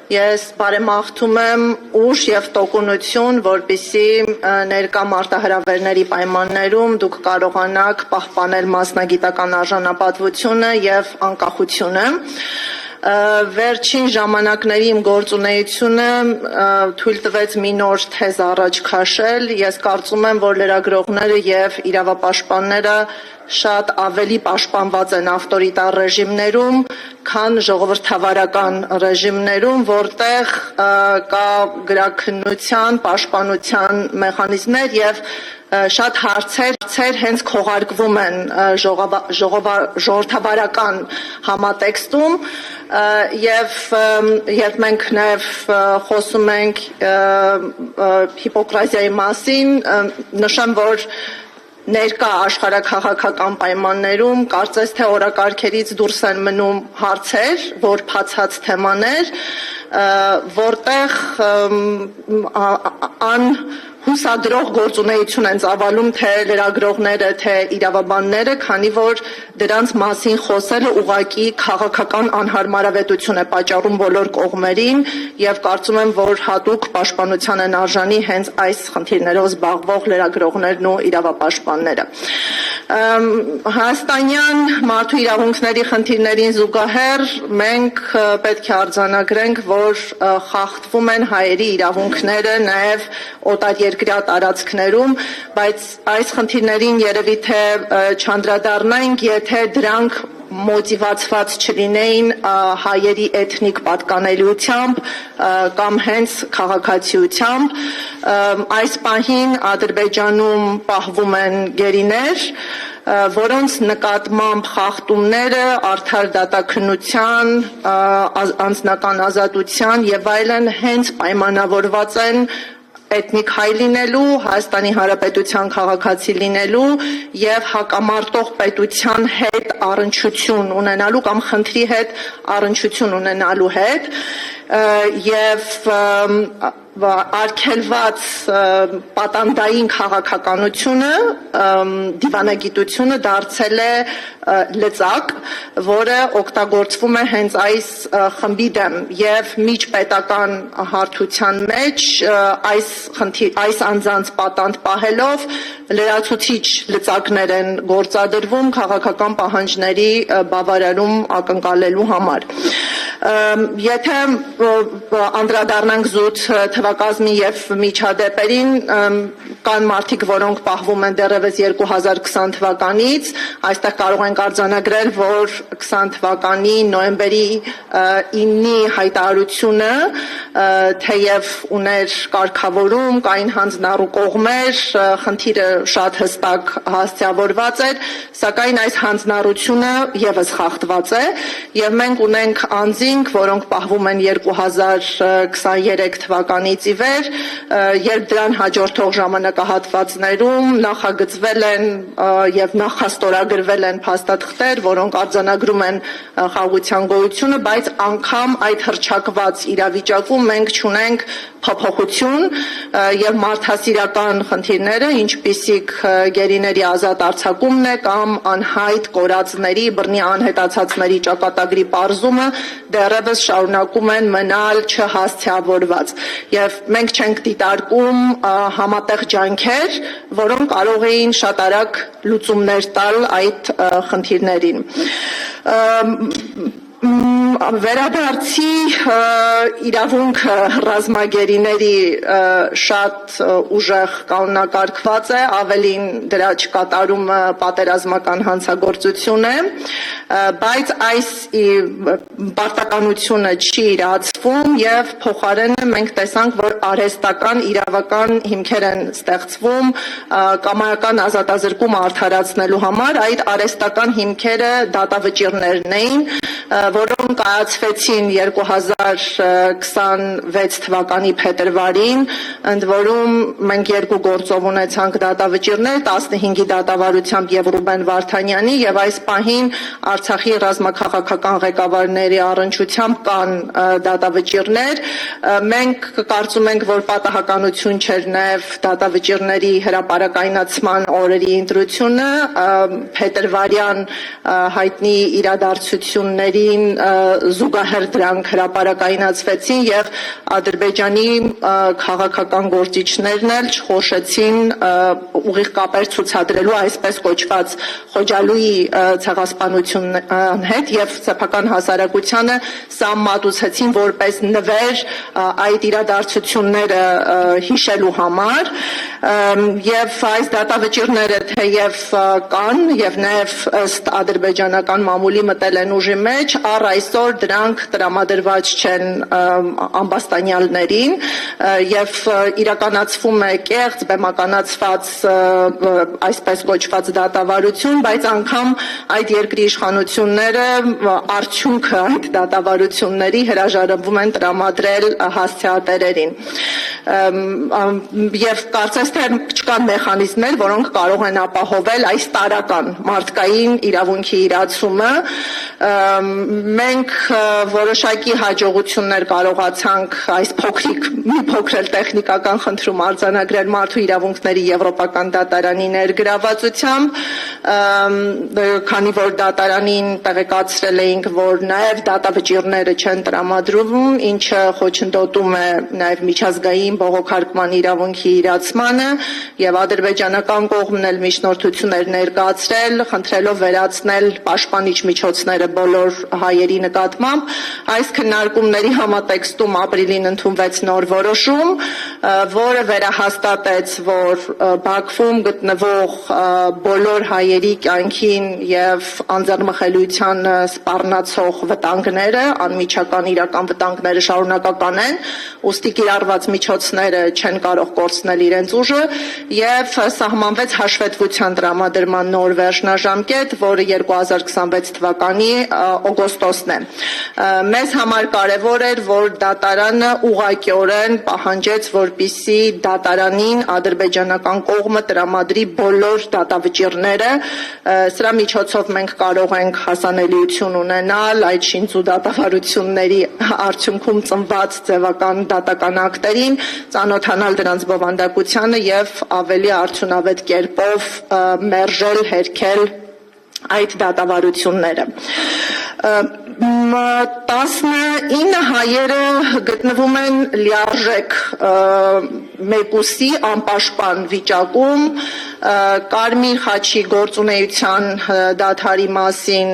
Ես բարեմաղթում եմ ուժ եւ տոկունություն, որպեսզի ներկա մարտահրավերների պայմաններում դուք կարողանաք պահպանել մասնագիտական արժանապատվությունը եւ անկախությունը։ Վերջին ժամանակների իմ գործունեությունը թույլ տվեց մի նոր թեզ առաջ քաշել։ Ես կարծում եմ, որ լրագրողները եւ իրավապաշտպանները շատ ավելի պաշտպանված են ավտորիտար ռեժիմներում, քան ժողովրդավարական ռեժիմներում, որտեղ կա գրաքննության, պաշտպանության մեխանիզմներ եւ շատ հարցեր հենց քողարկվում են ժողովրդավարական համատեքստում եւ երբ մենք նաեւ խոսում ենք հիպոկրազիայի մասին, նշեմ, որ ներկա աշխարհաքաղաքական պայմաններում կարծես թե օրակարգերից դուրս են մնում հարցեր, որ փացած թեմաներ, որտեղ հուսադրող գործունեություն են ծավալում թե լրագրողները, թե իրավաբանները, քանի որ դրանց մասին խոսելը ուղղակի քաղաքական անհարմարավետություն է պատճառում բոլոր կողմերին եւ կարծում եմ, որ հատուկ պաշտպանության են արժանի հենց այս խնդիրներով զբաղվող լրագրողներն ու իրավապաշտպանները։ Հայաստանյան մարդու իրավունքների խնդիրներին զուգահեռ մենք պետք է արձանագրենք, որ խախտվում են հայերի իրավունքները նաեւ օտարերկրյա տարածքներում, բայց այս խնդիրներին երևի թե չանդրադառնանք, եթե դրանք մոտիվացված չլինեին հայերի էթնիկ պատկանելիությամբ կամ հենց քաղաքացիությամբ։ Այս պահին Ադրբեջանում պահվում են գերիներ, որոնց նկատմամբ խախտումները արդար դատաքննության, անձնական ազատության եւ այլն հենց պայմանավորված են էթնիկ հայ լինելու, Հայաստանի Հանրապետության քաղաքացի լինելու եւ հակամարտող պետության հետ առնչություն ունենալու կամ խնդրի հետ առնչություն ունենալու հետ եւ արգելված պատանդային քաղաքականությունը, դիվանագիտությունը դարձել է լծակ, որը օգտագործվում է հենց այս խմբի դեմ եւ միջպետական հարթության մեջ այս անձանց պատանդ պահելով լրացուցիչ լծակներ են գործադրվում քաղաքական պահանջների բավարարում ակնկալելու համար։ Եթե անդրադառնանք զուտ թվակազմի եւ միջադեպերին, կան մարդիկ, որոնք պահվում են դեռևս 2020 թվականից, այստեղ կարող ենք արձանագրել, որ 20 թվականի նոյեմբերի 9-ի հայտարարությունը թեև ուներ կարգավորում, կային հանձնառու կողմեր, խնդիրը շատ հստակ հասցեավորված էր, սակայն այս հանձնառությունը եւս խախտված է եւ մենք ունենք անձինք, որոնք պահվում են 2023 թվականից ի վեր, երբ դրան հաջորդող ժամանակահատվածներում նախագծվել են եւ նախաստորագրվել են փաստաթղթեր, որոնք արձանագրում են խաղաղության գոյությունը, բայց անգամ այդ հռչակված իրավիճակում մենք չունենք փոփոխություն եւ մարդասիրական խնդիրները, ինչպիսիք գերիների ազատ արձակումն է կամ անհայտ կորածների, բռնի անհետացածների ճակատագրի պարզումը դեռևս շարունակում են մնալ չհասցեավորված եւ մենք չենք դիտարկում համատեղ ջանքեր, որոնք կարող էին շատ արագ լուծումներ տալ այդ խնդիրներին։ Վերադարձի իրավունքը ռազմագերիների շատ ուժեղ կանոնակարգված է, ավելին դրա չկատարումը պատերազմական հանցագործություն է, բայց այս պարտականությունը չի իրացվում եւ փոխարենը մենք տեսանք, որ արհեստական իրավական հիմքեր են ստեղծվում կամայական ազատազրկում արդարացնելու համար, այդ արհեստական հիմքերը դատավճիռներն էին, որոնք կայացվեցին 2026 թվականի փետրվարին, ընդ որում մենք երկու գործով ունեցանք դատավճիռներ, 15-ի դատավարությամբ եւ Ռուբեն Վարդանյանի եւ այս պահին Արցախի ռազմաքաղաքական ղեկավարների առնչությամբ կան դատավճիռներ։ Մենք կարծում ենք, որ պատահականություն չէր նաեւ դատավճիռների հրապարակայնացման օրերի ընտրությունը, փետրվարյան հայտնի իրադարձությունների բանակին զուգահեռ դրանք հրապարակայնացվեցին եւ Ադրբեջանի քաղաքական գործիչներն էլ չխոշեցին ուղիղ կապեր ցուցադրելու այսպես կոչված Խոջալույի ցեղասպանության հետ եւ սեփական հասարակությանը սա մատուցեցին որպես նվեր այդ իրադարձությունները հիշելու համար եւ այս դատավճիռները թեև կան եւ նաեւ ըստ ադրբեջանական մամուլի մտել են ուժի մեջ, առ այսօր դրանք տրամադրված չեն ամբաստանյալներին եւ իրականացվում է կեղծ բեմականացված այսպես կոչված դատավարություն, բայց անգամ այդ երկրի իշխանությունները արդյունքը այդ դատավարությունների հրաժարվում են տրամադրել հասցեատերերին եւ կարծես թե չկան մեխանիզմներ, որոնք կարող են ապահովել այս տարական մարդկային իրավունքի իրացումը մենք որոշակի հաջողություններ կարողացանք այս մի փոքր տեխնիկական խնդրում արձանագրել մարդու իրավունքների եվրոպական դատարանի ներգրավվածությամբ քանի որ դատարանին տեղեկացրել էինք որ նաև դատավճիռները չեն տրամադրվում ինչը խոչընդոտում է նաև միջազգային բողոքարկման իրավունքի իրացմանը եւ ադրբեջանական կողմն էլ միջնորդություն էր ներկայացրել խնդրելով վերացնել պաշտպանիչ միջոցները բոլոր հայերի նկատմամբ այս քննարկումների համատեքստում ապրիլին ընդունվեց նոր որոշում որը վերահաստատեց որ Բաքվում գտնվող բոլոր հայերի կյանքին եւ անձեռնմխելիությանը սպառնացող վտանգները անմիջական իրական վտանգները շարունակական են ուստի կիրառված միջոցները չեն կարող կորցնել իրենց ուժը եւ սահմանվեց հաշվետվության տրամադրման նոր վերջնաժամկետ, որը 2026 թվականի օգոստոսն է։ Մեզ համար կարևոր էր, որ դատարանը ուղղակիորեն պահանջեց, որպիսի դատարանին ադրբեջանական կողմը տրամադրի բոլոր դատավճիռները, սրա միջոցով մենք կարող ենք հասանելիություն ունենալ այդ շինծու դատավարությունների արդյունքում ծնված ձևական դատական ակտերին, ծանոթանալ դրանց բովանդակությանը եւ ավելի արդյունավետ կերպով մերժել, հերքել այդ դատավարությունները 19 հայերը գտնվում են լիարժեք մեկուսի անպաշտպան վիճակում Կարմիր խաչի գործունեության դադարի մասին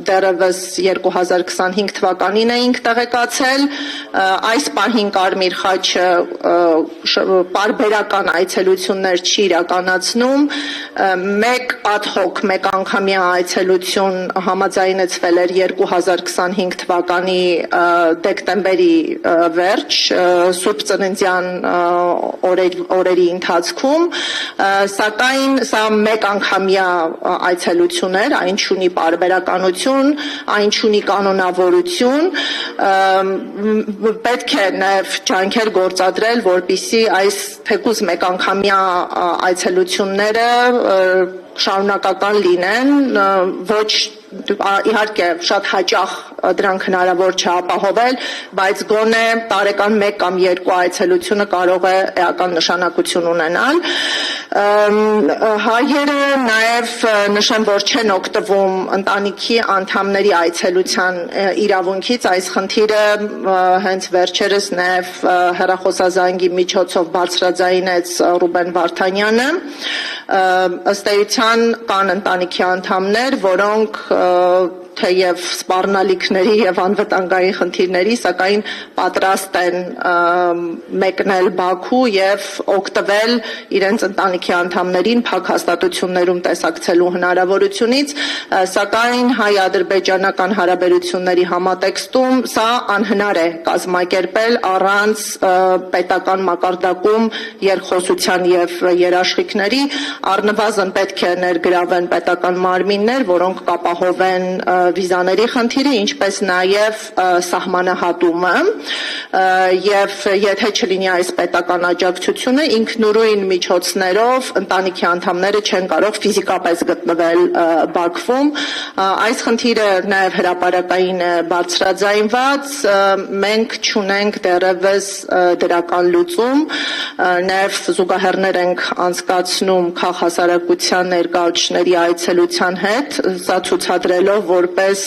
դեռևս 2025 թվականին էինք տեղեկացել այս պահին Կարմիր խաչը պարբերական այցելություններ չի իրականացնում մեկ ad hoc մեկ անգամյա այցելություն համաձայնեցվել էր 2025 թվականի դեկտեմբերի վերջ Սուրբ Ծննդյան օրերի ընթացքում սակայն սա մեկ անգամյա այցելություն էր այն չունի պարբերականություն այն չունի կանոնավորություն պետք է նաև ջանքեր գործադրել որպիսի այս թեկուզ մեկ անգամյա այցելությունները շարունակական լինեն ոչ իհարկե շատ հաճախ դրանք հնարավոր չէ ապահովել, բայց գոնե տարեկան 1 կամ 2 այցելությունը կարող է էական նշանակություն ունենալ։ Հայերը նաև նշեմ, որ չեն օգտվում ընտանիքի անդամների այցելության իրավունքից, այս խնդիրը հենց վերջերս նաև հեռախոսազանգի միջոցով բարձրաձայնեց Ռուբեն Վարդանյանը։ Ըստ էության կան ընտանիքի անդամներ, որոնք թեև սպառնալիքների եւ անվտանգային խնդիրների, սակայն պատրաստ են մեկնել Բաքու եւ օգտվել իրենց ընտանիքի անդամներին փակ հաստատություններում տեսակցելու հնարավորությունից, սակայն հայ-ադրբեջանական հարաբերությունների համատեքստում սա անհնար է կազմակերպել առանց պետական մակարդակում երկխոսության եւ երաշխիքների, առնվազն պետք է ներգրավեն պետական մարմիններ, որոնք կապահովեն վիզաների խնդիրը, ինչպես նաև սահմանահատումը, եւ եթե չլինի այս պետական աջակցությունը, ինքնուրույն միջոցներով ընտանիքի անդամները չեն կարող ֆիզիկապես գտնվել Բաքվում։ Այս խնդիրը նաեւ հրապարակային է բարձրաձայնված, մենք չունենք դեռևս դրական լուծում, նաեւ զուգահեռներ ենք անցկացնում քաղաքասարակության ներկայացուցիչների այցելության հետ, սա ցուցադրելով որպես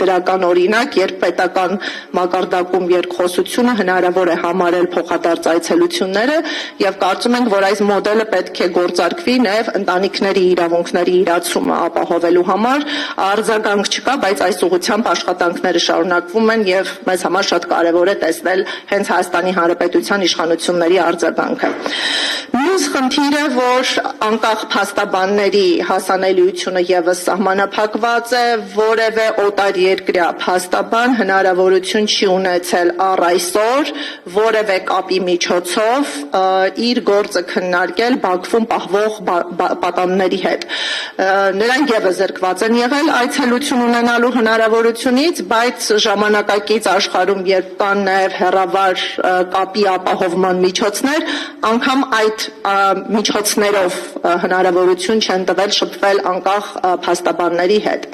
դրական օրինակ, երբ պետական մակարդակում երկխոսությունը հնարավոր է համարել փոխադարձ այցելությունները եւ կարծում ենք, որ այս մոդելը պետք է գործարկվի նաեւ ընտանիքների իրավունքների իրացումը ապահովելու համար, արձագանք չկա, բայց այս ուղղությամբ աշխատանքները շարունակվում են եւ մեզ համար շատ կարեւոր է տեսնել հենց Հայաստանի Հանրապետության իշխանությունների արձագանքը։ Մյուս խնդիրը, որ անկախ փաստաբանների հասանելիությունը եւս սահմանափակված է, որևէ օտարերկրյա փաստաբան հնարավորություն չի ունեցել առ այսօր որևէ կապի միջոցով իր գործը քննարկել Բաքվում պահվող պատանների հետ։ Նրանք եւս զրկված են եղել այցելություն ունենալու հնարավորությունից, բայց ժամանակակից աշխարհում երբ կան նաեւ հեռավար կապի ապահովման միջոցներ, անգամ այդ միջոցներով հնարավորություն չեն տվել շփվել անկախ փաստաբանների հետ։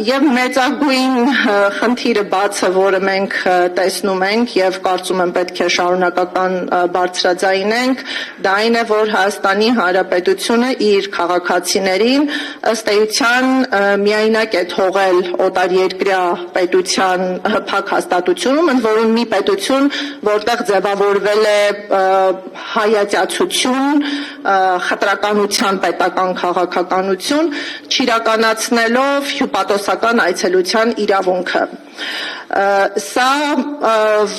Եվ մեծագույն խնդիրը բացը, որը մենք տեսնում ենք եւ կարծում եմ պետք է շարունակական բարձրաձայնենք, դա այն է, որ Հայաստանի Հանրապետությունը իր քաղաքացիներին ըստ էության միայնակ է թողել օտարերկրյա պետության փակ հաստատությունում, ընդ որում մի պետություն, որտեղ ձևավորվել է հայացություն, խտրականության պետական քաղաքականություն, չիրականացնելով հյուպատոսական այցելության իրավունքը։ Սա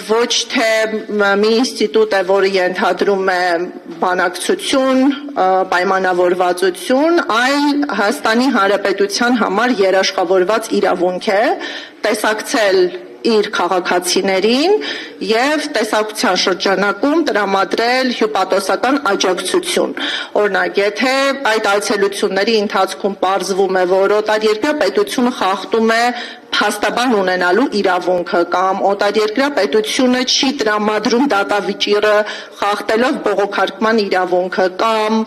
ոչ թե մի ինստիտուտ է, որը ենթադրում է բանակցություն, պայմանավորվածություն, այլ Հայաստանի Հանրապետության համար երաշխավորված իրավունք է տեսակցել իր քաղաքացիներին եւ տեսակցության շրջանակում տրամադրել հյուպատոսական աջակցություն։ Օրինակ, եթե այդ այցելությունների ընթացքում պարզվում է, որ օտարերկրյա պետությունը խախտում է փաստաբան ունենալու իրավունքը կամ օտարերկրյա պետությունը չի տրամադրում դատավճիռը խախտելով բողոքարկման իրավունքը կամ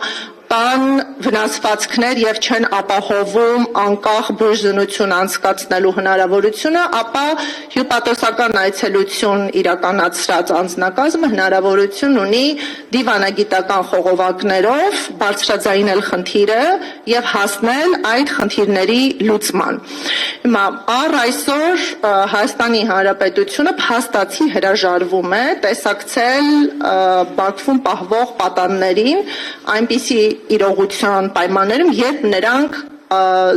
կան վնասվածքներ եւ չեն ապահովում անկախ բուժզնություն անցկացնելու հնարավորությունը, ապա հյուպատոսական այցելություն իրականացրած անձնակազմը հնարավորություն ունի դիվանագիտական խողովակներով բարձրաձայնել խնդիրը եւ հասնել այդ խնդիրների լուծման։ Հիմա առ այսօր Հայաստանի Հանրապետությունը փաստացի հրաժարվում է տեսակցել Բաքվում պահվող պատաններին այնպիսի իրողության պայմաններում, երբ նրանք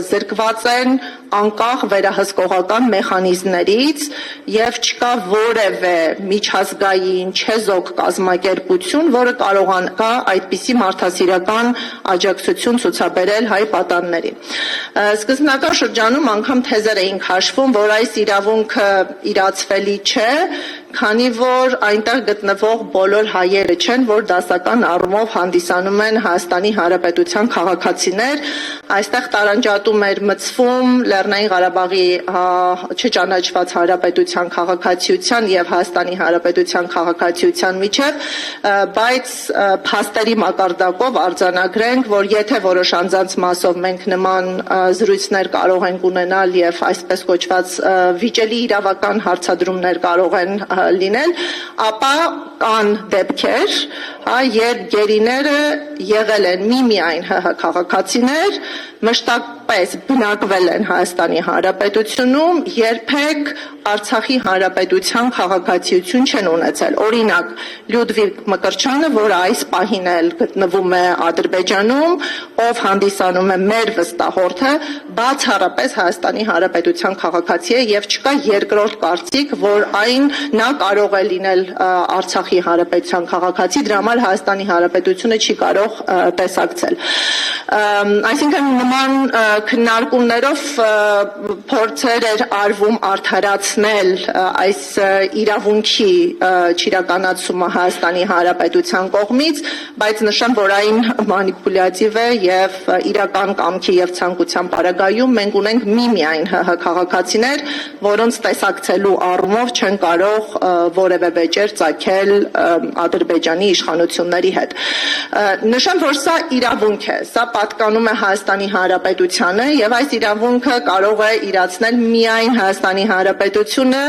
զրկված են անկախ վերահսկողական մեխանիզմներից եւ չկա որևէ միջազգային չեզոք կազմակերպություն, որը կարողանա այդպիսի մարդասիրական աջակցություն ցուցաբերել հայ պատաններին։ Սկզբնական շրջանում անգամ թեզեր էին քաշվում, որ այս իրավունքը իրացվելի չէ, քանի որ այնտեղ գտնվող բոլոր հայերը չեն, որ դասական առումով հանդիսանում են Հայաստանի Հանրապետության քաղաքացիներ, այստեղ տարանջատում էր մտցվում Լեռնային Ղարաբաղի չճանաչված հանրապետության քաղաքացիության եւ Հայաստանի Հանրապետության քաղաքացիության միջև, բայց փաստերի մակարդակով արձանագրենք, որ եթե որոշ անձանց մասով մենք նման զրույցներ կարող ենք ունենալ եւ այսպես կոչված վիճելի իրավական հարցադրումներ կարող են լինել, ապա կան դեպքեր, երբ գերիները եղել են միմիայն ՀՀ քաղաքացիներ, մշտապես բնակվել են Հայաստանի Հանրապետությունում, երբեք Արցախի Հանրապետության քաղաքացիություն չեն ունեցել։ Օրինակ, Լյուդվիգ Մկրտչյանը, որը այս պահին էլ գտնվում է Ադրբեջանում, ով հանդիսանում է մեր վստահորդը, բացառապես Հայաստանի Հանրապետության քաղաքացի է եւ չկա երկրորդ կարծիք, որ այն նա կարող է լինել Արցախի Հանրապետության քաղաքացի, դրա համար Հայաստանի Հանրապետությունը չի կարող տեսակցել։ Այսինքն նման քննարկումներով փորձեր էր արվում արդարացնել այս իրավունքի չիրականացումը Հայաստանի Հանրապետության կողմից, բայց նշեմ, որ այն մանիպուլյատիվ է եւ իրական կամքի եւ ցանկության պարագայում մենք ունենք միմիայն ՀՀ քաղաքացիներ, որոնց տեսակցելու առումով չեն կարող որևէ վեճեր ծագել Ադրբեջանի իշխանությունների հետ։ Նշեմ, որ սա իրավունք է, սա պատկանում է Հայաստանի Հանրապետությանը եւ այս իրավունքը կարող է իրացնել միայն Հայաստանի Հանրապետությունը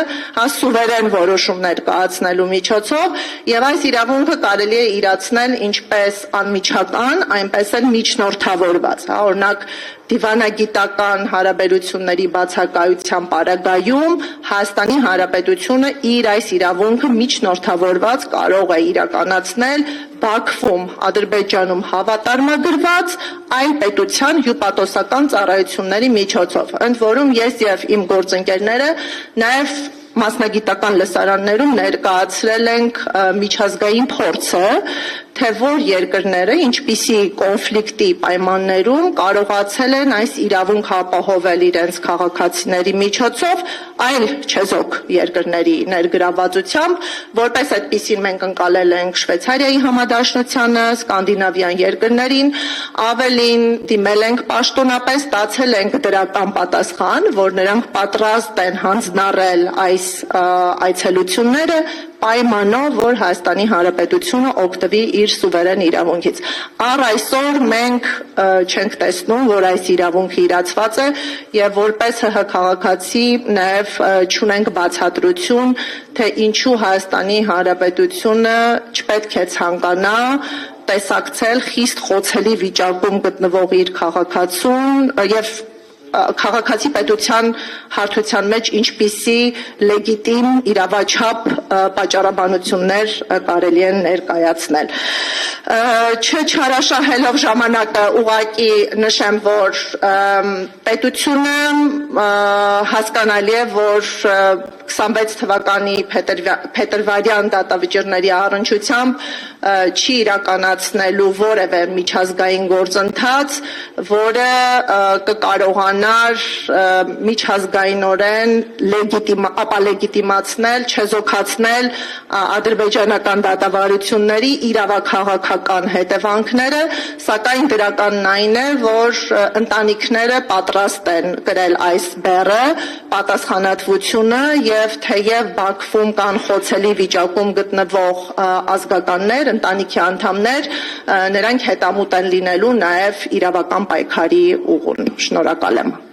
սուվերեն որոշումներ կայացնելու միջոցով եւ այս իրավունքը կարելի է իրացնել ինչպես անմիջական, այնպես էլ միջնորդավորված, օրինակ դիվանագիտական հարաբերությունների բացակայության պարագայում Հայաստանի Հանրապետությունը իր այս իրավունքը միջնորդավորված կարող է իրականացնել Բաքվում, Ադրբեջանում հավատարմագրված այլ պետության հյուպատոսական ծառայությունների միջոցով։ Ընդ որում ես եւ իմ գործընկերները նաեւ մասնագիտական լսարաններում ներկայացրել ենք միջազգային փորձը, թե որ երկրները ինչպիսի կոնֆլիկտի պայմաններում կարողացել են այս իրավունքը ապահովել իրենց քաղաքացիների միջոցով այլ չեզոք երկրների ներգրավվածությամբ, որպես այդպիսին մենք ընկալել ենք Շվեյցարիայի համադաշնությանը, սկանդինավյան երկրներին, ավելին դիմել ենք պաշտոնապես, ստացել ենք դրական պատասխան, որ նրանք պատրաստ են հանձնառել այս այցելությունները պայմանով, որ Հայաստանի Հանրապետությունը օգտվի իր սուվերեն իրավունքից։ Առ այսօր մենք չենք տեսնում, որ այս իրավունքը իրացված է եւ որպես ՀՀ քաղաքացի նաեւ չունենք բացատրություն, թե ինչու Հայաստանի Հանրապետությունը չպետք է ցանկանա տեսակցել խիստ խոցելի վիճակում գտնվող իր քաղաքացուն եւ քաղաքացի պետության հարթության մեջ ինչպիսի լեգիտիմ իրավաչափ պատճառաբանություններ կարելի է ներկայացնել։ Չչարաշահելով ժամանակը ուղղակի նշեմ, որ պետությունը հասկանալի է, որ 26 թվականի փետրվարյան դատավճիռների առնչությամբ չի իրականացնելու որևէ միջազգային գործընթաց, որը կկարողանար միջազգայինորեն ապալեգիտիմացնել, չեզոքացնել ադրբեջանական դատավարությունների իրավաքաղաքական հետևանքները, սակայն դրականն այն է, որ ընտանիքները պատրաստ են կրել այս բեռը, պատասխանատվությունը եւ թեև Բաքվում կան խոցելի վիճակում գտնվող ազգականներ, ընտանիքի անդամներ, նրանք հետամուտ են լինելու նաեւ իրավական պայքարի ուղուն։ Շնորհակալ եմ։